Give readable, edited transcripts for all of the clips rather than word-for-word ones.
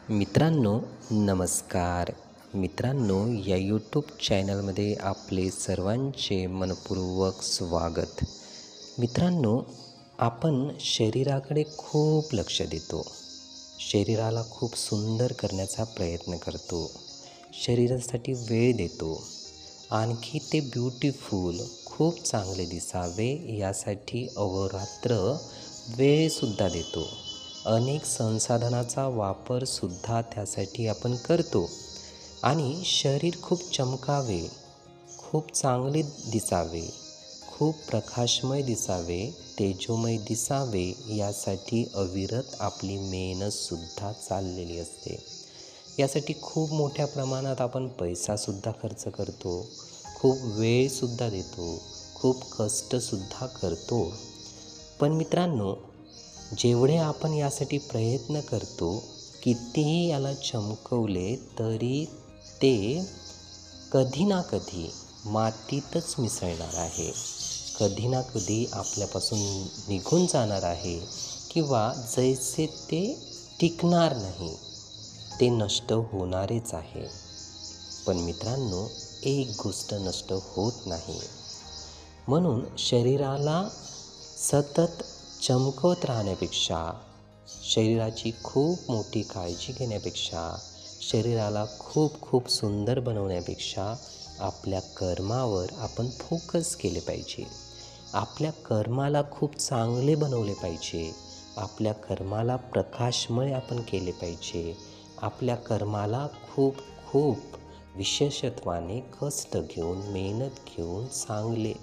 मित्रांनो नमस्कार. मित्रांनो या यूट्यूब चॅनलमध्ये आपले सर्वांचे मनपूर्वक स्वागत. मित्रांनो, आपण शरीराकडे खूप लक्ष देतो. शरीराला खूप सुंदर करण्याचा प्रयत्न करतो. शरीरासाठी वेळ देतो. आणखी ते ब्युटिफुल खूप चांगले दिसावे यासाठी अहोरात्र वेळसुद्धा देतो. अनेक संसाधनाचा वापरसुद्धा त्यासाठी आपण करतो आणि शरीर खूप चमकावे, खूप चांगले दिसावे, खूप प्रकाशमय दिसावे, तेजोमय दिसावे यासाठी अविरत आपली मेहनतसुद्धा चाललेली असते. यासाठी खूप मोठ्या प्रमाणात आपण पैसासुद्धा खर्च करतो, खूप वेळसुद्धा देतो, खूप कष्टसुद्धा करतो. पण मित्रांनो, जेवढे आपण यासाठी प्रयत्न करतो, कितीही याला चमकवले तरी ते कधी ना कधी मातीतच मिसळणार आहे. कधी ना कधी आपल्यापासून निघून जाणार आहे किंवा जैसे ते टिकणार नाही, ते नष्ट होणारच आहे. पण मित्रांनो, एक गोष्ट नष्ट होत नाही. म्हणून शरीराला सतत चमकवत राहण्यापेक्षा, शरीराची खूप मोठी काळजी घेण्यापेक्षा, शरीराला खूप खूप सुंदर बनवण्यापेक्षा आपल्या कर्मावर आपण फोकस केले पाहिजे. आपल्या कर्माला खूप चांगले बनवले पाहिजे. आपल्या कर्माला प्रकाशमय आपण केले पाहिजे. आपल्या कर्माला खूप खूप विशेषत्वाने कष्ट घेऊन, मेहनत घेऊन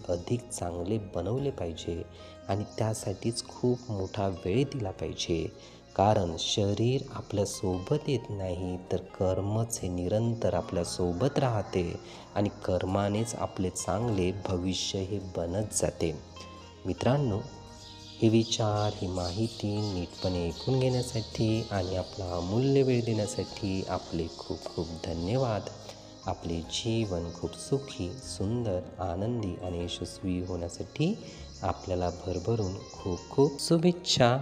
अधिक चांगले बनवले पाहिजे आणि त्यासाठीच खूप मोठा वेळ दिला पाहिजे. कारण शरीर आपल्यासोबत येत नाही, तर कर्मच हे निरंतर आपल्यासोबत राहते आणि कर्मानेच आपले चांगले भविष्य हे बनत जाते. मित्रांनो, हे विचार, ही माहिती नीटपणे ऐकून घेण्यासाठी आणि आपला अमूल्य वेळ देण्यासाठी आपले खूप खूप धन्यवाद. आपले जीवन खूप सुखी, सुंदर, आनंदी आणि यशस्वी होण्यासाठी आपल्याला भरभरून खूप खूप शुभेच्छा.